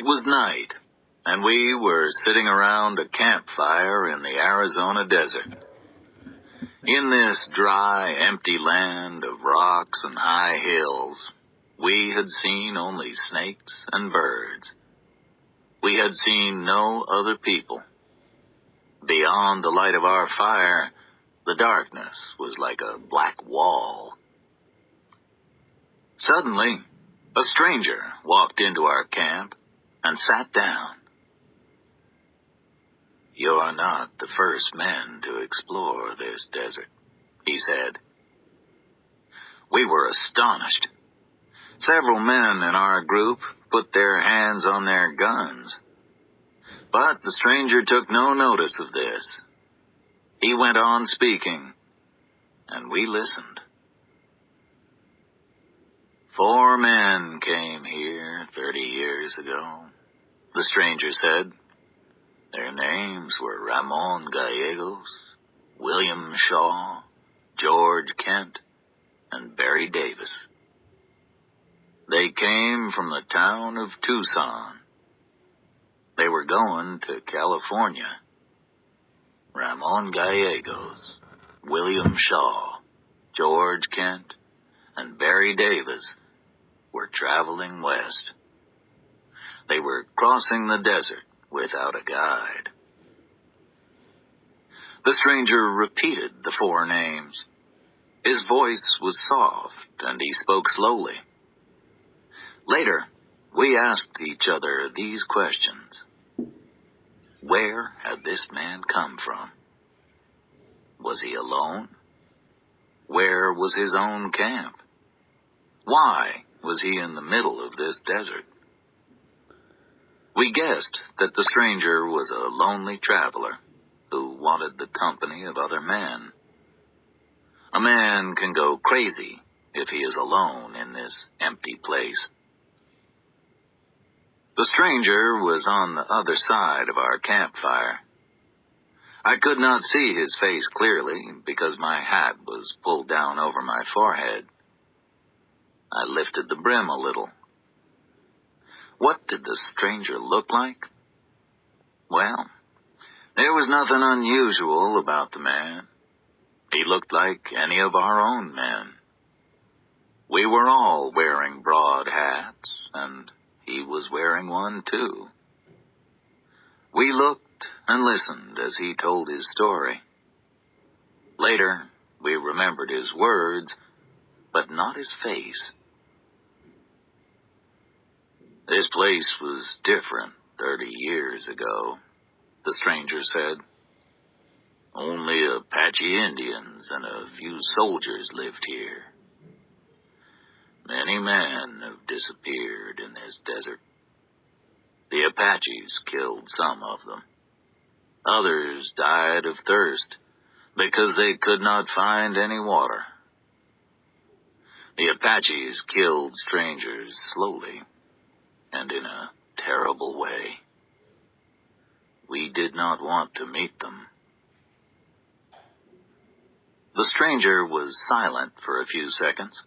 It was night, and we were sitting around a campfire in the Arizona desert. In this dry, empty land of rocks and high hills, we had seen only snakes and birds. We had seen no other people. Beyond the light of our fire, the darkness was like a black wall. Suddenly, a stranger walked into our camp and sat down. "You're not the first men to explore this desert," he said. We were astonished. Several men in our group put their hands on their guns. But the stranger took no notice of this. He went on speaking, and we listened. "4 men came here 30 years ago," the stranger said. "Their names were Ramon Gallegos, William Shaw, George Kent, and Barry Davis. They came from the town of Tucson. They were going to California. Ramon Gallegos, William Shaw, George Kent, and Barry Davis were traveling west. They were crossing the desert without a guide." The stranger repeated the 4 names. His voice was soft, and he spoke slowly. Later, we asked each other these questions. Where had this man come from? Was he alone? Where was his own camp? Why was he in the middle of this desert? We guessed that the stranger was a lonely traveler who wanted the company of other men. A man can go crazy if he is alone in this empty place. The stranger was on the other side of our campfire. I could not see his face clearly because my hat was pulled down over my forehead. I lifted the brim a little. What did the stranger look like? Well, there was nothing unusual about the man. He looked like any of our own men. We were all wearing broad hats, and he was wearing one too. We looked and listened as he told his story. Later, we remembered his words, but not his face. "This place was different 30 years ago," the stranger said. "Only Apache Indians and a few soldiers lived here. Many men have disappeared in this desert. The Apaches killed some of them. Others died of thirst because they could not find any water. The Apaches killed strangers slowly and in a terrible way. We did not want to meet them." The stranger was silent for a few seconds.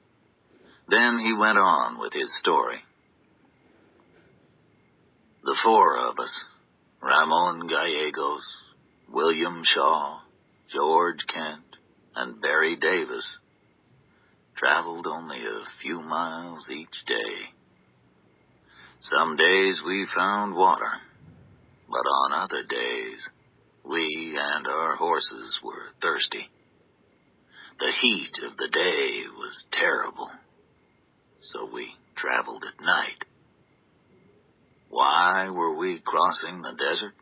Then he went on with his story. "The 4 of us, Ramon Gallegos, William Shaw, George Kent, and Barry Davis, traveled only a few miles each day. Some days we found water, but on other days, we and our horses were thirsty. The heat of the day was terrible, so we traveled at night. Why were we crossing the desert?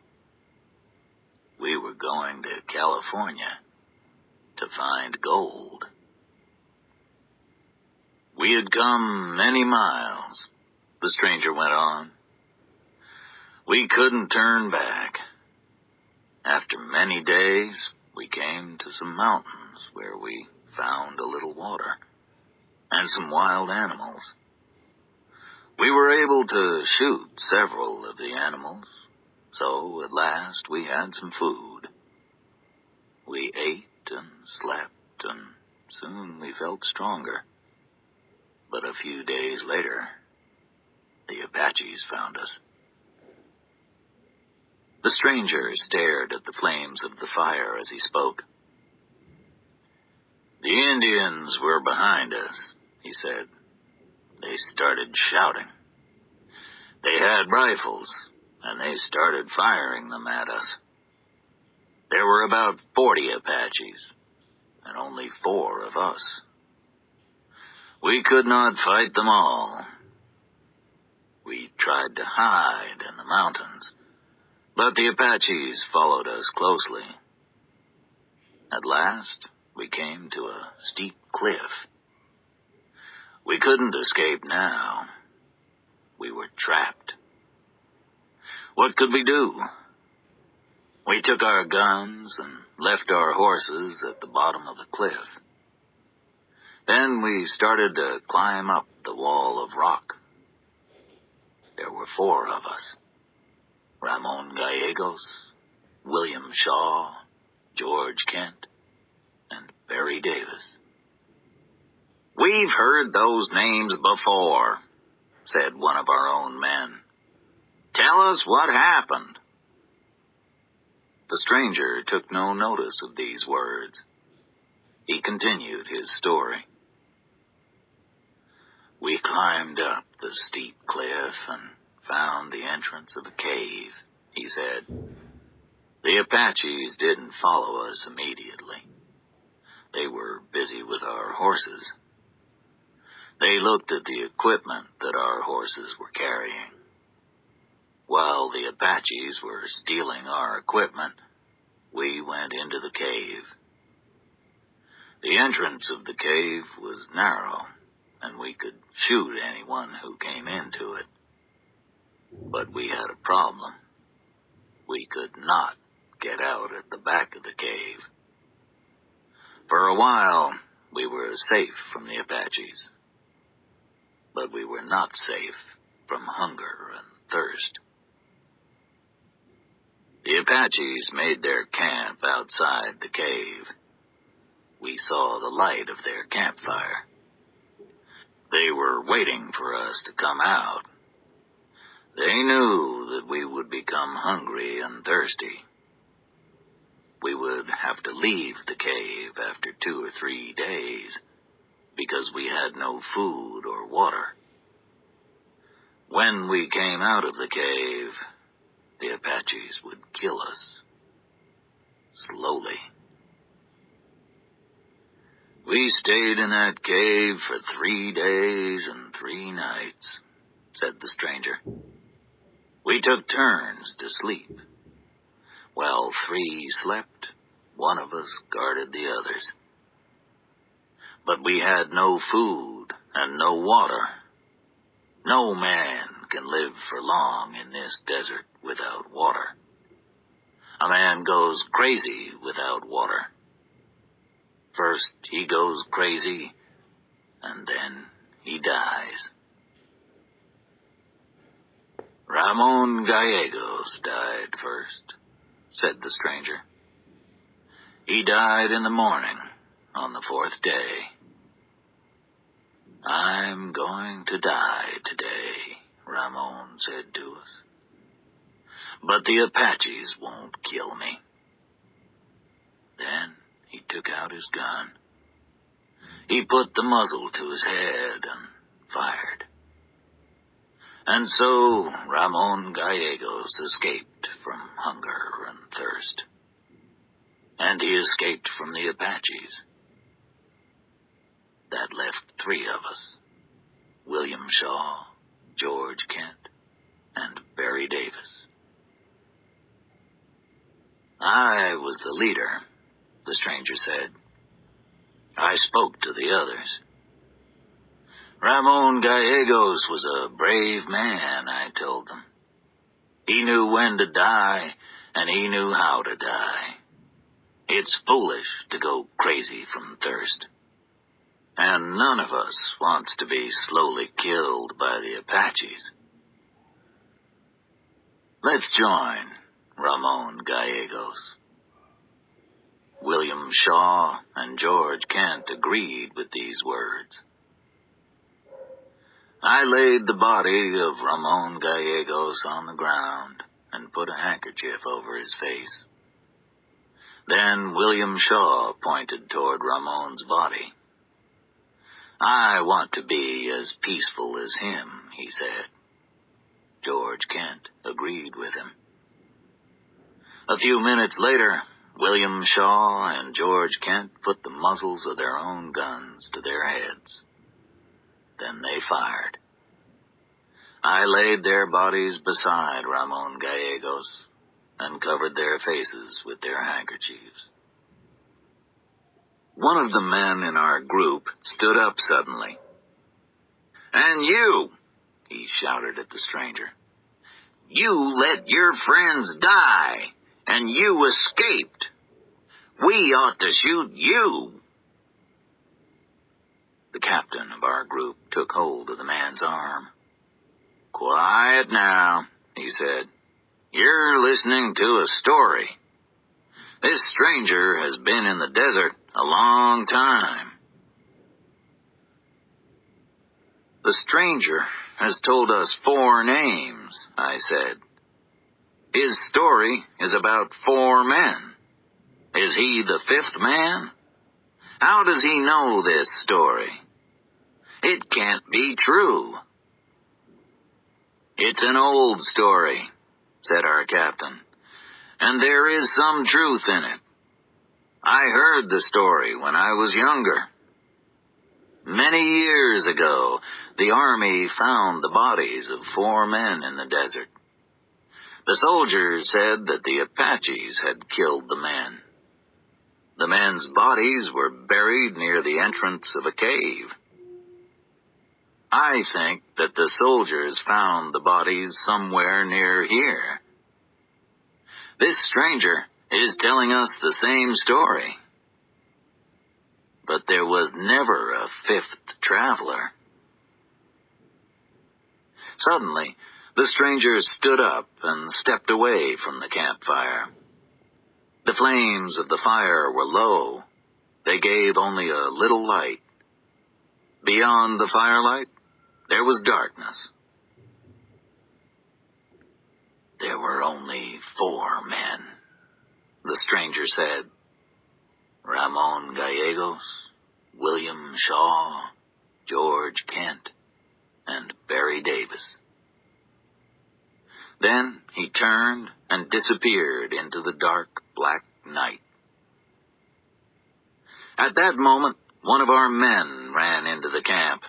We were going to California to find gold. We had come many miles," the stranger went on. "We couldn't turn back. After many days, we came to some mountains where we found a little water and some wild animals. We were able to shoot several of the animals, so at last we had some food. We ate and slept, and soon we felt stronger. But a few days later, the Apaches found us. The stranger stared at the flames of the fire as he spoke. "The Indians were behind us," he said. "They started shouting. They had rifles, and they started firing them at us. There were about 40 Apaches, and only 4 of us. We could not fight them all. We tried to hide in the mountains, but the Apaches followed us closely. At last, we came to a steep cliff. We couldn't escape now. We were trapped. What could we do? We took our guns and left our horses at the bottom of the cliff. Then we started to climb up the wall of rock. There were 4 of us: Ramon Gallegos, William Shaw, George Kent, and Barry Davis." "We've heard those names before," said one of our own men. "Tell us what happened." The stranger took no notice of these words. He continued his story. "We climbed up the steep cliff and found the entrance of a cave," he said. "The Apaches didn't follow us immediately. They were busy with our horses. They looked at the equipment that our horses were carrying. While the Apaches were stealing our equipment, we went into the cave. The entrance of the cave was narrow, and we could shoot anyone who came into it. But we had a problem. We could not get out at the back of the cave. For a while, we were safe from the Apaches, but we were not safe from hunger and thirst. The Apaches made their camp outside the cave. We saw the light of their campfire. They were waiting for us to come out. They knew that we would become hungry and thirsty. We would have to leave the cave after 2 or 3 days because we had no food or water. When we came out of the cave, the Apaches would kill us, slowly. We stayed in that cave for 3 days and 3 nights, said the stranger. We took turns to sleep. While 3 slept, one of us guarded the others. But we had no food and no water. No man can live for long in this desert without water. A man goes crazy without water. First he goes crazy, and then he dies. Ramon Gallegos died first, said the stranger. He died in the morning on the 4th day. I'm going to die today, Ramon said to us. But the Apaches won't kill me. Then he took out his gun. He put the muzzle to his head and fired. And so Ramon Gallegos escaped from hunger and thirst. And he escaped from the Apaches. That left 3 of us: William Shaw, George Kent, and Barry Davis. I was the leader, the stranger said. I spoke to the others. Ramon Gallegos was a brave man, I told them. He knew when to die, and he knew how to die. It's foolish to go crazy from thirst. And none of us wants to be slowly killed by the Apaches. Let's join Ramon Gallegos. William Shaw and George Kent agreed with these words. I laid the body of Ramon Gallegos on the ground and put a handkerchief over his face. Then William Shaw pointed toward Ramon's body. "I want to be as peaceful as him," he said. George Kent agreed with him. A few minutes later, William Shaw and George Kent put the muzzles of their own guns to their heads. Then they fired. I laid their bodies beside Ramon Gallegos and covered their faces with their handkerchiefs. One of the men in our group stood up suddenly. "And you," he shouted at the stranger, "you let your friends die, and you escaped. We ought to shoot you." The captain of our group took hold of the man's arm. "Quiet now," he said. "You're listening to a story. This stranger has been in the desert a long time." "The stranger has told us 4 names," I said. "His story is about 4 men. Is he the 5th man? How does he know this story? It can't be true." "It's an old story," said our captain, "and there is some truth in it. I heard the story when I was younger. Many years ago, the army found the bodies of 4 men in the desert. The soldiers said that the Apaches had killed the men. The men's bodies were buried near the entrance of a cave. I think that the soldiers found the bodies somewhere near here. This stranger is telling us the same story. But there was never a 5th traveler." Suddenly, the stranger stood up and stepped away from the campfire. The flames of the fire were low. They gave only a little light. Beyond the firelight, there was darkness. "There were only 4 men," the stranger said. "Ramon Gallegos, William Shaw, George Kent, and Barry Davis." Then he turned and disappeared into the dark, black night. At that moment, one of our men ran into the camp.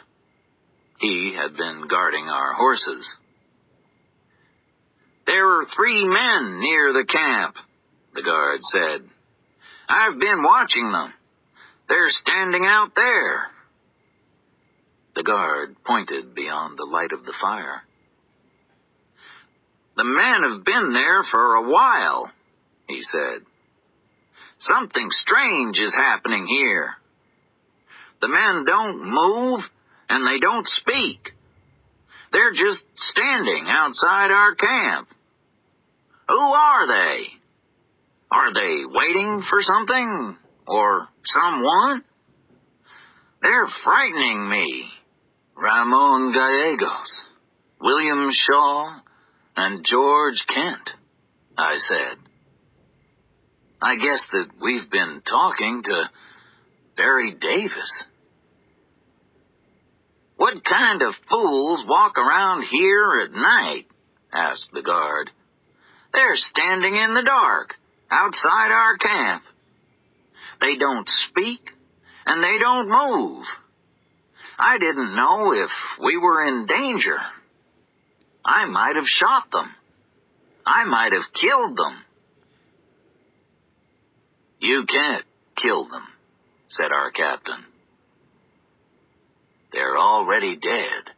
He had been guarding our horses. "There are 3 men near the camp," the guard said. "I've been watching them. They're standing out there." The guard pointed beyond the light of the fire. "The men have been there for a while," he said. "Something strange is happening here. The men don't move, and they don't speak. They're just standing outside our camp. Who are they? Are they waiting for something? Or someone? They're frightening me. Ramon Gallegos, William Shaw, and George Kent," I said. "I guess that we've been talking to Barry Davis." "What kind of fools walk around here at night?" asked the guard. "They're standing in the dark, outside our camp. They don't speak, and they don't move. I didn't know if we were in danger. I might have shot them. I might have killed them." "You can't kill them," said our captain. "They're already dead."